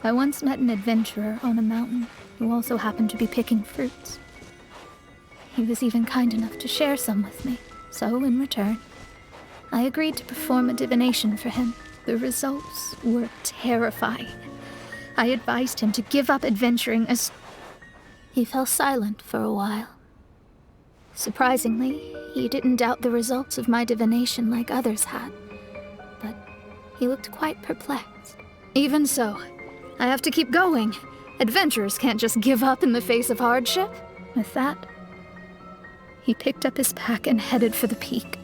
I once met an adventurer on a mountain who also happened to be picking fruits. He was even kind enough to share some with me, so in return, I agreed to perform a divination for him. The results were terrifying. I advised him to give up adventuring as... He fell silent for a while. Surprisingly, he didn't doubt the results of my divination like others had, but he looked quite perplexed. Even so, I have to keep going. Adventurers can't just give up in the face of hardship. With that, he picked up his pack and headed for the peak.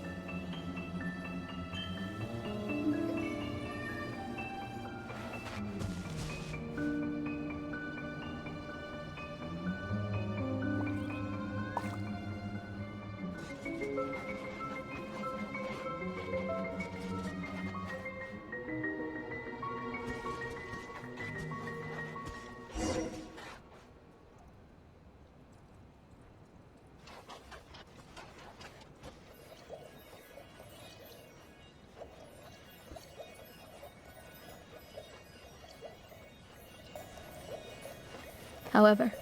However,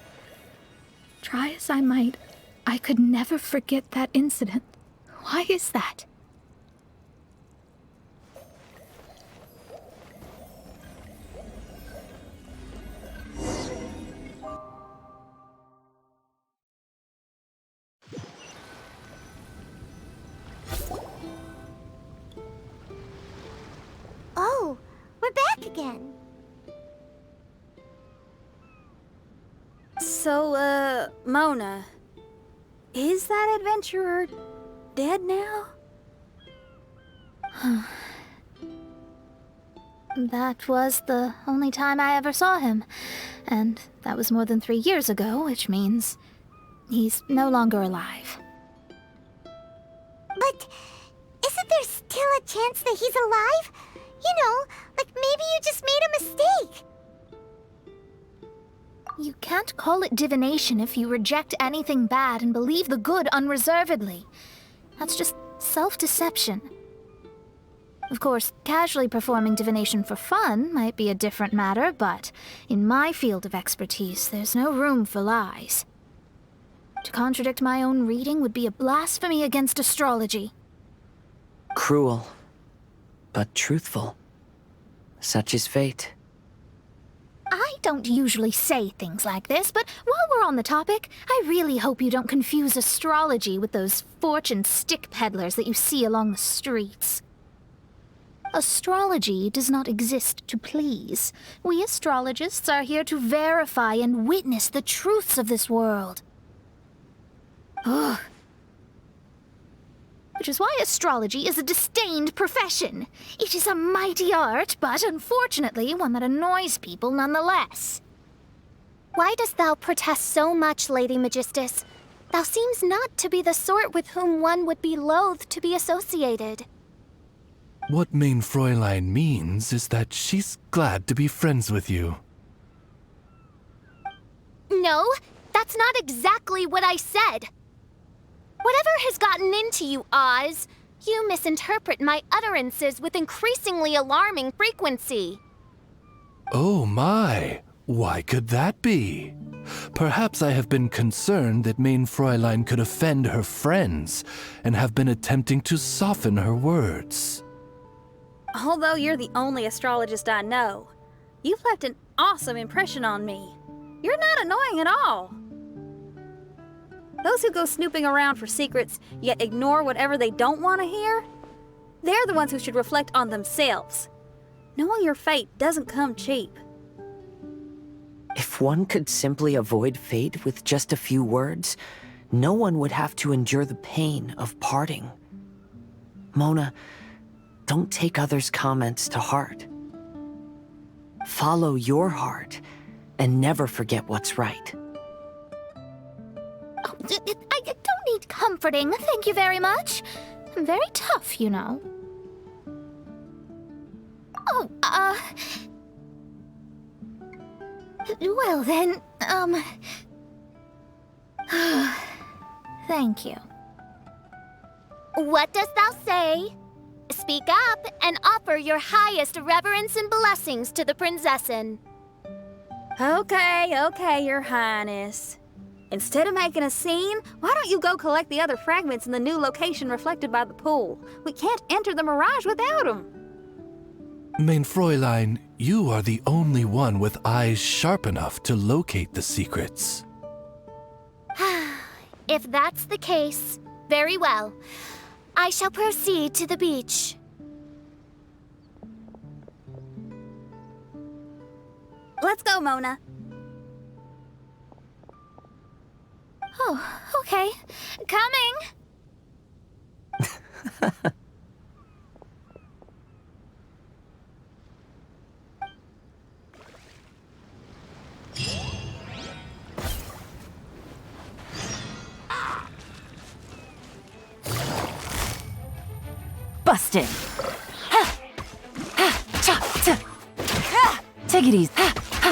try as I might, I could never forget that incident. Why is that? Oh, we're back again. So, Mona, is that adventurer dead now? That was the only time I ever saw him, and that was more than 3 years ago, which means he's no longer alive. But isn't there still a chance that he's alive? You know, like maybe you just made a mistake. You can't call it divination if you reject anything bad and believe the good unreservedly. That's just self-deception. Of course, casually performing divination for fun might be a different matter, but in my field of expertise, there's no room for lies. To contradict my own reading would be a blasphemy against astrology. Cruel, but truthful. Such is fate. I don't usually say things like this, but while we're on the topic, I really hope you don't confuse astrology with those fortune stick peddlers that you see along the streets. Astrology does not exist to please. We astrologists are here to verify and witness the truths of this world. Ugh. Which is why astrology is a disdained profession. It is a mighty art, but unfortunately one that annoys people nonetheless. Why dost thou protest so much, Lady Magistus? Thou seems not to be the sort with whom one would be loath to be associated. What Main Fräulein means is that she's glad to be friends with you. No, that's not exactly what I said. Whatever has gotten into you, Oz, you misinterpret my utterances with increasingly alarming frequency. Oh my, why could that be? Perhaps I have been concerned that Main Fräulein could offend her friends and have been attempting to soften her words. Although you're the only astrologist I know, you've left an awesome impression on me. You're not annoying at all. Those who go snooping around for secrets, yet ignore whatever they don't want to hear, they're the ones who should reflect on themselves. Knowing your fate doesn't come cheap. If one could simply avoid fate with just a few words, no one would have to endure the pain of parting. Mona, don't take others' comments to heart. Follow your heart and never forget what's right. Oh, I don't need comforting, thank you very much. I'm very tough, you know. Oh, well then, thank you. What dost thou say? Speak up and offer your highest reverence and blessings to the Prinzessin. Okay, Your Highness. Instead of making a scene, why don't you go collect the other fragments in the new location reflected by the pool? We can't enter the mirage without them. Mein Fräulein, you are the only one with eyes sharp enough to locate the secrets. If that's the case, very well. I shall proceed to the beach. Let's go, Mona. Oh, okay. Coming! Busted. Ha! Ha! Cha! Ta! Ha! Take it easy. Ha! Ha!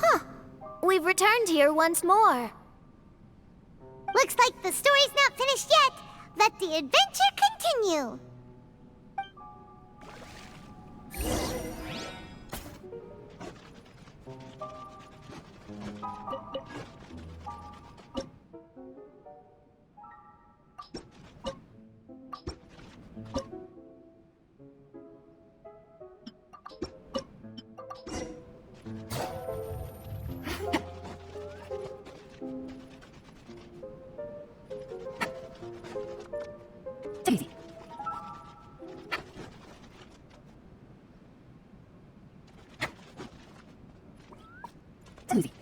Ha! We've returned here once more. Looks like the story's not finished yet. Let the adventure continue. Take it easy. Take it easy.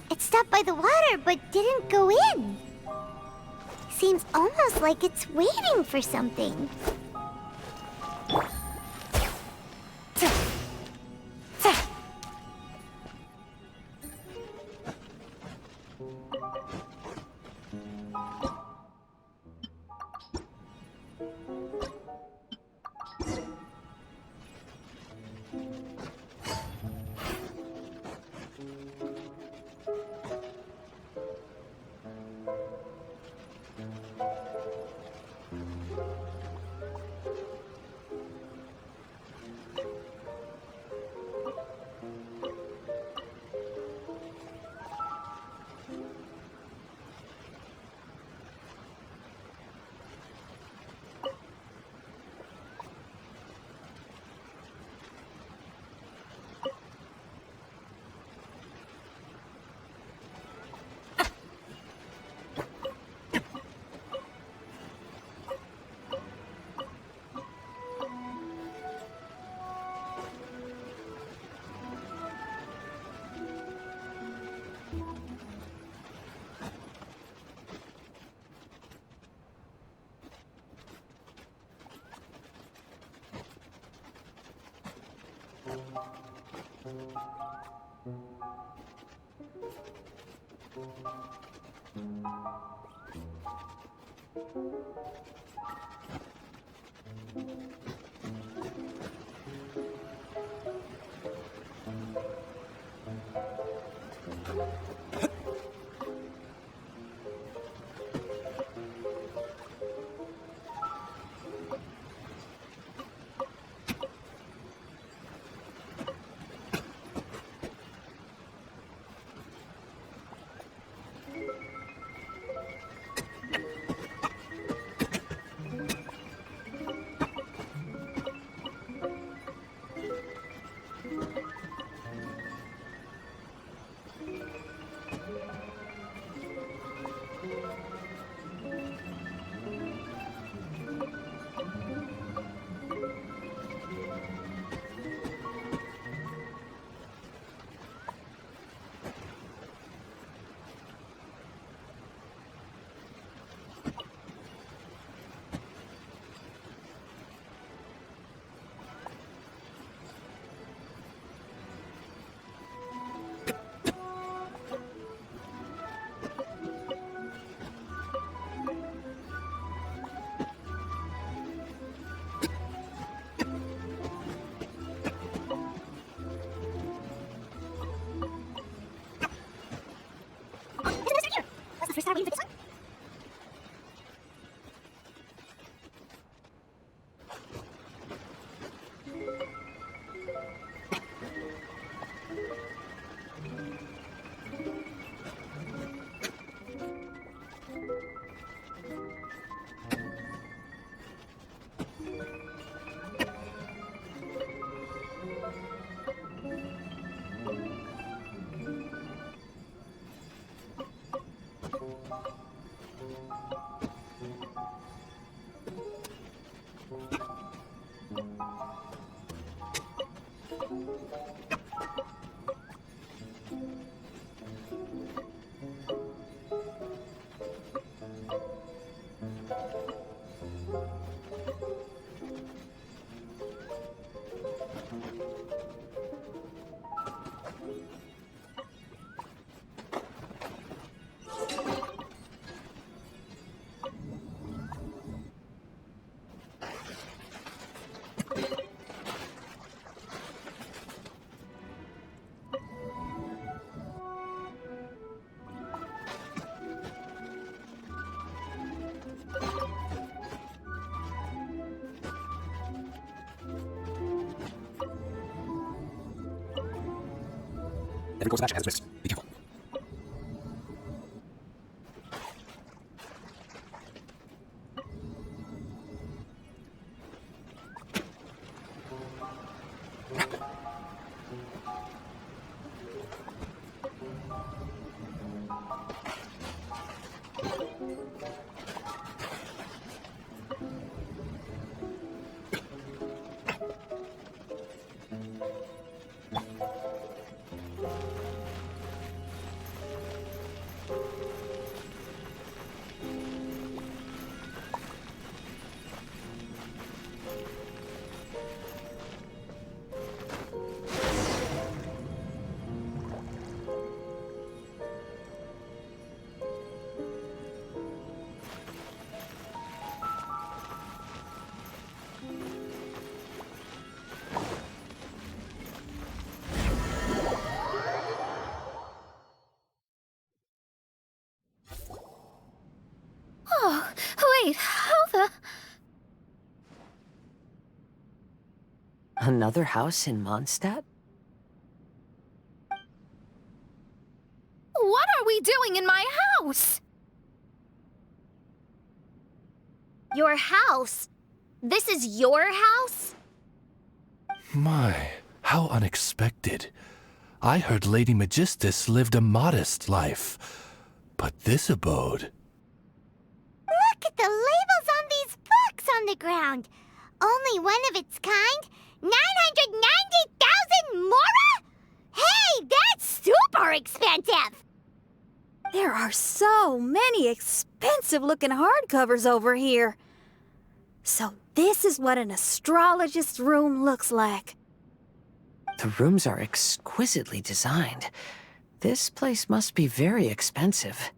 It stopped by the water, but didn't go in. Seems almost like it's waiting for something. Every course match has risks. Be careful. Oh, wait, how the... Another house in Mondstadt? What are we doing in my house? Your house? This is your house? My, how unexpected. I heard Lady Magistus lived a modest life, but this abode... Look at the labels on these books on the ground. Only one of its kind? 990,000 mora? Hey, that's super expensive! There are so many expensive-looking hardcovers over here. So this is what an astrologist's room looks like. The rooms are exquisitely designed. This place must be very expensive.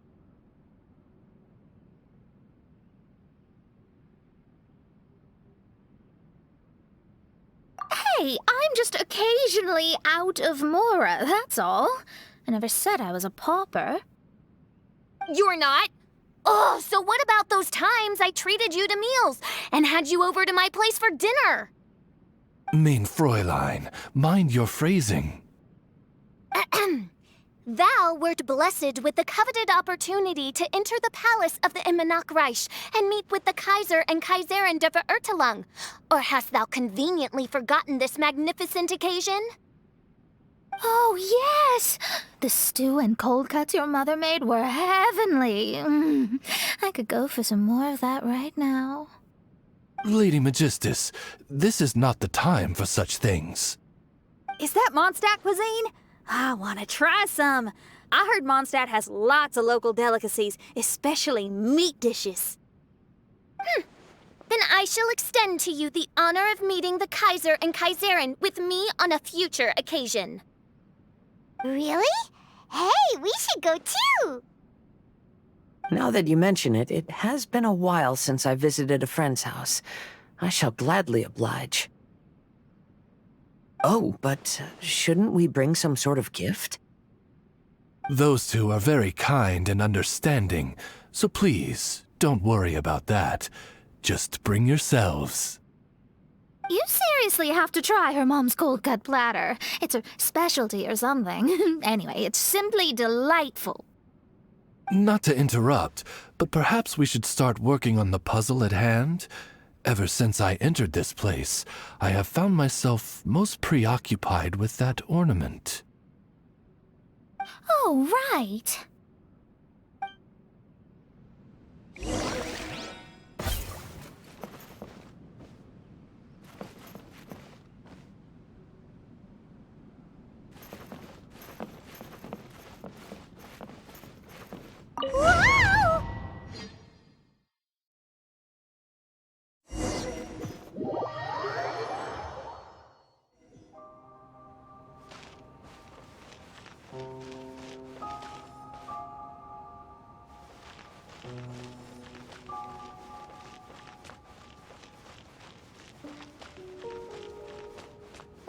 Hey, I'm just occasionally out of mora, that's all. I never said I was a pauper. You're not? Oh, so what about those times I treated you to meals and had you over to my place for dinner? Mein Fräulein, mind your phrasing. Thou wert blessed with the coveted opportunity to enter the palace of the Immernachtreich and meet with the Kaiser and Kaiserin der Verurteilung. Or hast thou conveniently forgotten this magnificent occasion? Oh, yes! The stew and cold cuts your mother made were heavenly. I could go for some more of that right now. Lady Magistus, this is not the time for such things. Is that Mondstadt cuisine? I want to try some. I heard Mondstadt has lots of local delicacies, especially meat dishes. Then I shall extend to you the honor of meeting the Kaiser and Kaiserin with me on a future occasion. Really? Hey, we should go too! Now that you mention it, it has been a while since I visited a friend's house. I shall gladly oblige. Oh, but shouldn't we bring some sort of gift? Those two are very kind and understanding, so please, don't worry about that. Just bring yourselves. You seriously have to try her mom's cold cut platter. It's her specialty or something. Anyway, it's simply delightful. Not to interrupt, but perhaps we should start working on the puzzle at hand? Ever since I entered this place, I have found myself most preoccupied with that ornament. Oh, right. Whoa!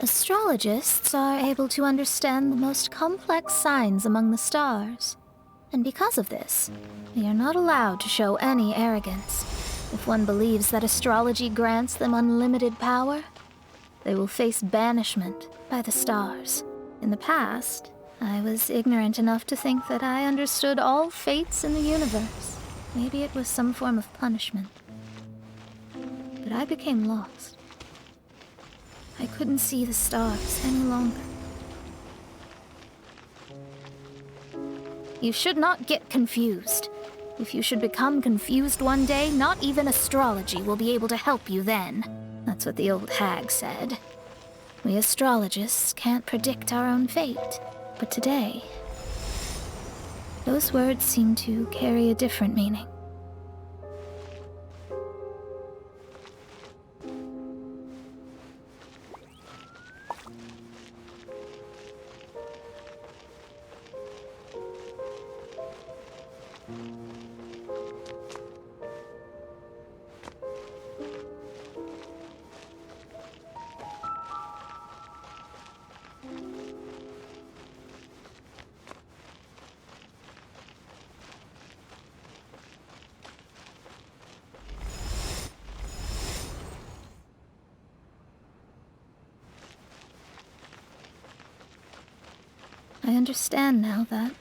Astrologists are able to understand the most complex signs among the stars. And because of this, they are not allowed to show any arrogance. If one believes that astrology grants them unlimited power, they will face banishment by the stars. In the past, I was ignorant enough to think that I understood all fates in the universe. Maybe it was some form of punishment. But I became lost. I couldn't see the stars any longer. You should not get confused. If you should become confused one day, not even astrology will be able to help you then. That's what the old hag said. We astrologists can't predict our own fate. But today, those words seem to carry a different meaning. I understand now that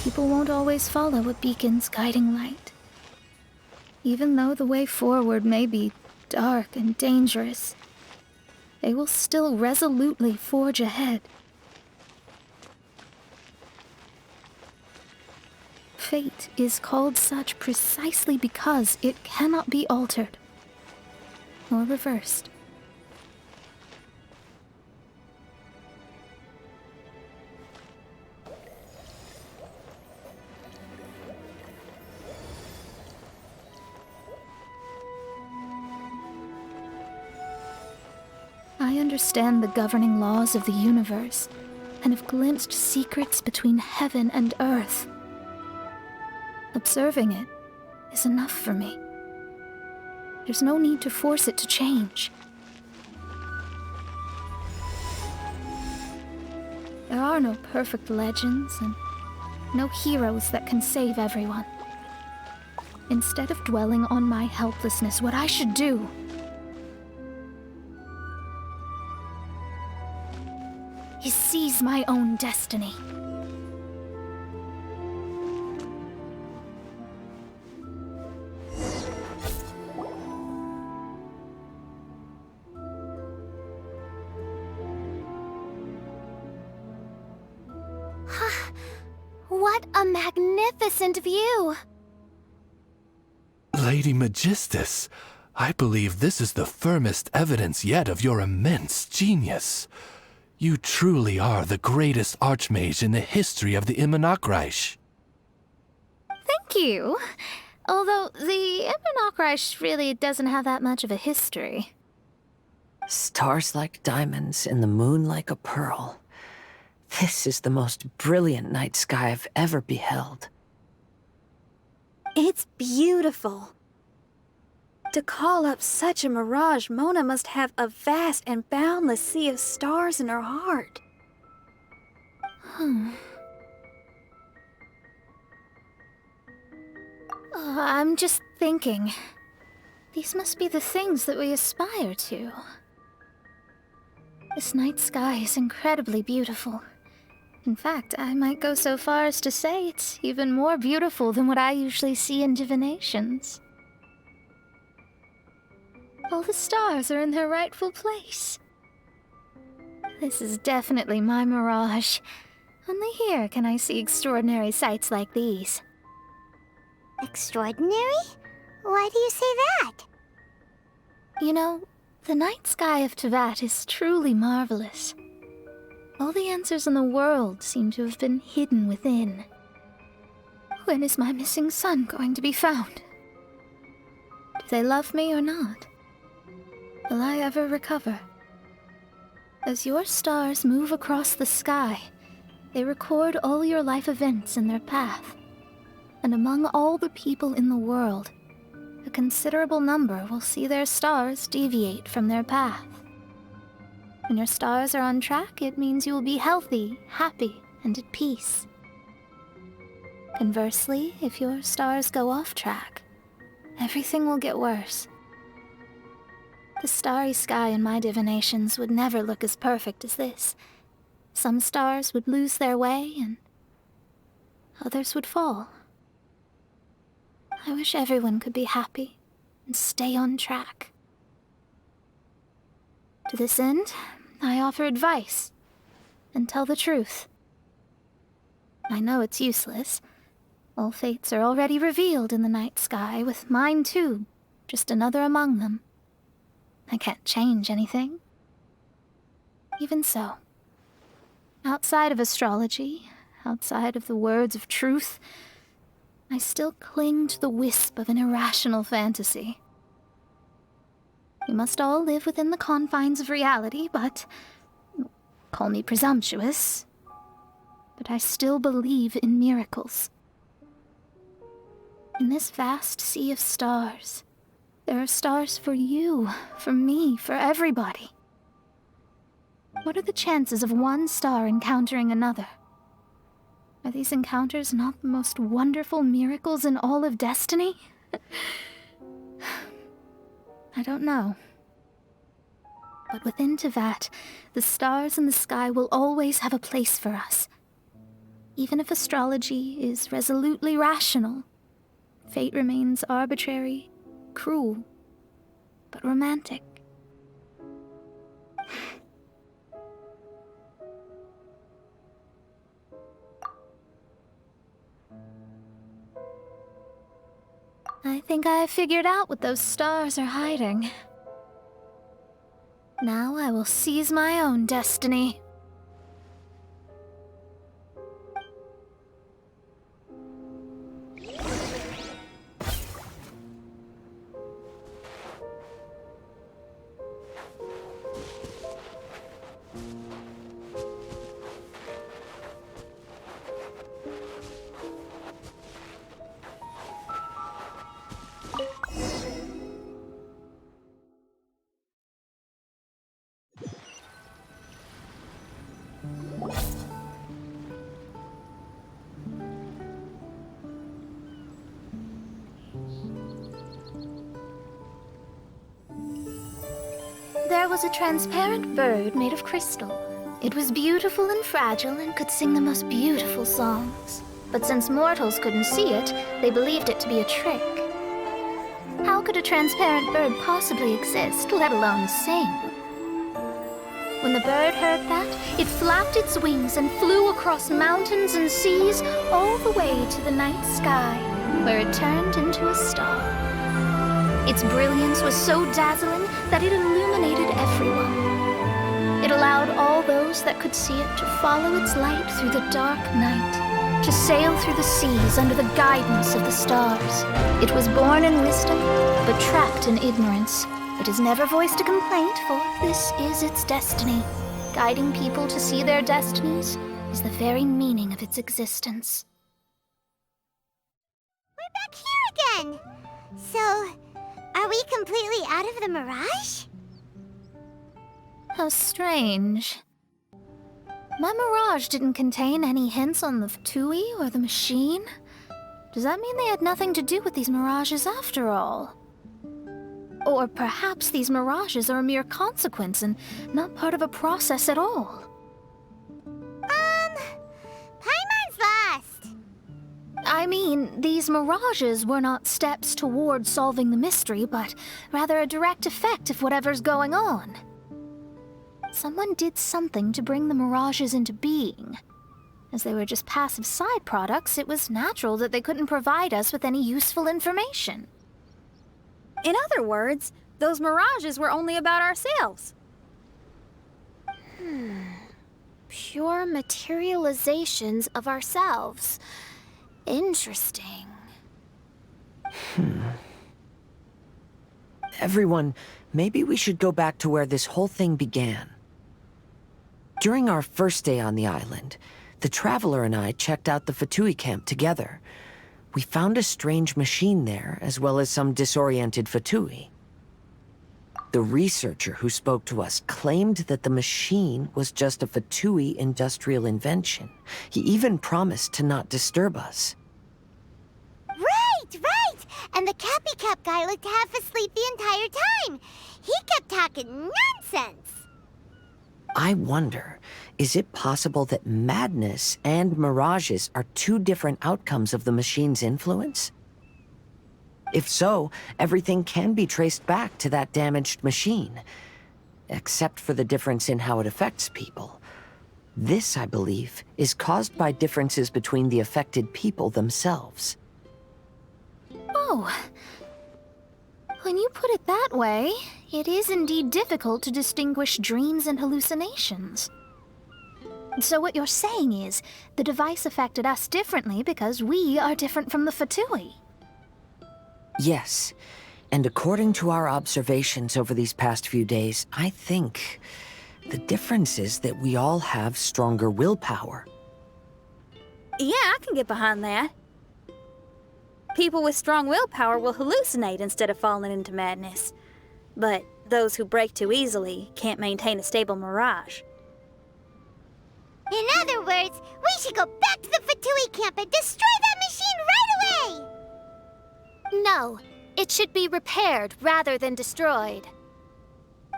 people won't always follow a beacon's guiding light. Even though the way forward may be dark and dangerous, they will still resolutely forge ahead. Fate is called such precisely because it cannot be altered or reversed. I understand the governing laws of the universe, and have glimpsed secrets between heaven and earth. Observing it is enough for me. There's no need to force it to change. There are no perfect legends, and no heroes that can save everyone. Instead of dwelling on my helplessness, what I should do is seize my own destiny. What a magnificent view! Lady Magistus, I believe this is the firmest evidence yet of your immense genius. You truly are the greatest archmage in the history of the Immernachtreich. Thank you. Although the Immernachtreich really doesn't have that much of a history. Stars like diamonds and the moon like a pearl. This is the most brilliant night sky I've ever beheld. It's beautiful. To call up such a mirage, Mona must have a vast and boundless sea of stars in her heart. Oh, I'm just thinking. These must be the things that we aspire to. This night sky is incredibly beautiful. In fact, I might go so far as to say it's even more beautiful than what I usually see in divinations. All the stars are in their rightful place. This is definitely my mirage. Only here can I see extraordinary sights like these. Extraordinary? Why do you say that? You know, the night sky of Tevat is truly marvelous. All the answers in the world seem to have been hidden within. When is my missing son going to be found? Do they love me or not? Will I ever recover? As your stars move across the sky, they record all your life events in their path. And among all the people in the world, a considerable number will see their stars deviate from their path. When your stars are on track, it means you will be healthy, happy, and at peace. Conversely, if your stars go off track, everything will get worse. The starry sky in my divinations would never look as perfect as this. Some stars would lose their way, and others would fall. I wish everyone could be happy and stay on track. To this end, I offer advice and tell the truth. I know it's useless. All fates are already revealed in the night sky, with mine too, just another among them. I can't change anything. Even so, outside of astrology, outside of the words of truth, I still cling to the wisp of an irrational fantasy. We must all live within the confines of reality, but... call me presumptuous, but I still believe in miracles. In this vast sea of stars, there are stars for you, for me, for everybody. What are the chances of one star encountering another? Are these encounters not the most wonderful miracles in all of destiny? I don't know. But within Tevat, the stars in the sky will always have a place for us. Even if astrology is resolutely rational, fate remains arbitrary, cruel, but romantic. I think I have figured out what those stars are hiding. Now I will seize my own destiny. There was a transparent bird made of crystal. It was beautiful and fragile and could sing the most beautiful songs. But since mortals couldn't see it, they believed it to be a trick. How could a transparent bird possibly exist, let alone sing? When the bird heard that, it flapped its wings and flew across mountains and seas all the way to the night sky, where it turned into a star. Its brilliance was so dazzling that it illuminated everyone. It allowed all those that could see it to follow its light through the dark night, to sail through the seas under the guidance of the stars. It was born in wisdom, but trapped in ignorance. It has never voiced a complaint, for this is its destiny. Guiding people to see their destinies is the very meaning of its existence. We're back here again! So, are we completely out of the mirage? How strange. My mirage didn't contain any hints on the Tui or the machine. Does that mean they had nothing to do with these mirages after all? Or perhaps these mirages are a mere consequence and not part of a process at all? Paimon's lost. I mean, these mirages were not steps toward solving the mystery, but rather a direct effect of whatever's going on. Someone did something to bring the mirages into being. As they were just passive side products, it was natural that they couldn't provide us with any useful information. In other words, those mirages were only about ourselves. Pure materializations of ourselves. Interesting. Everyone, maybe we should go back to where this whole thing began. During our first day on the island, the Traveler and I checked out the Fatui camp together. We found a strange machine there, as well as some disoriented Fatui. The researcher who spoke to us claimed that the machine was just a Fatui industrial invention. He even promised to not disturb us. Right! And the Cappy Cap guy looked half asleep the entire time. He kept talking nonsense. I wonder, is it possible that madness and mirages are two different outcomes of the machine's influence? If so, everything can be traced back to that damaged machine, except for the difference in how it affects people. This, I believe, is caused by differences between the affected people themselves. Oh. When you put it that way, it is indeed difficult to distinguish dreams and hallucinations. So what you're saying is, the device affected us differently because we are different from the Fatui. Yes, and according to our observations over these past few days, I think the difference is that we all have stronger willpower. Yeah, I can get behind that. People with strong willpower will hallucinate instead of falling into madness. But those who break too easily can't maintain a stable mirage. In other words, we should go back to the Fatui camp and destroy that machine right away! No, it should be repaired rather than destroyed.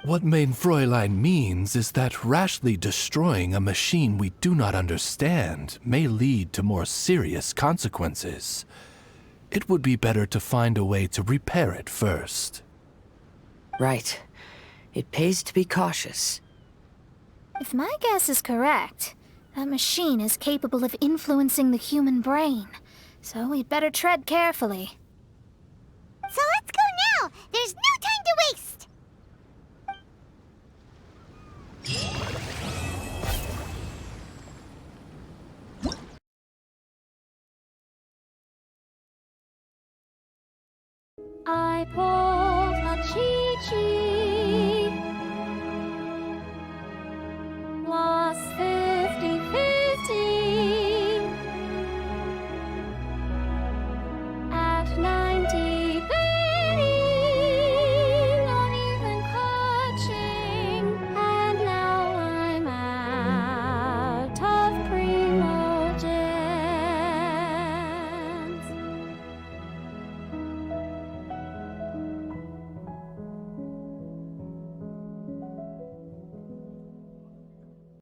What Main Fräulein means is that rashly destroying a machine we do not understand may lead to more serious consequences. It would be better to find a way to repair it first. Right. It pays to be cautious. If my guess is correct, that machine is capable of influencing the human brain, so we'd better tread carefully. So let's go now! There's no time to waste! I pulled a Chi-Chi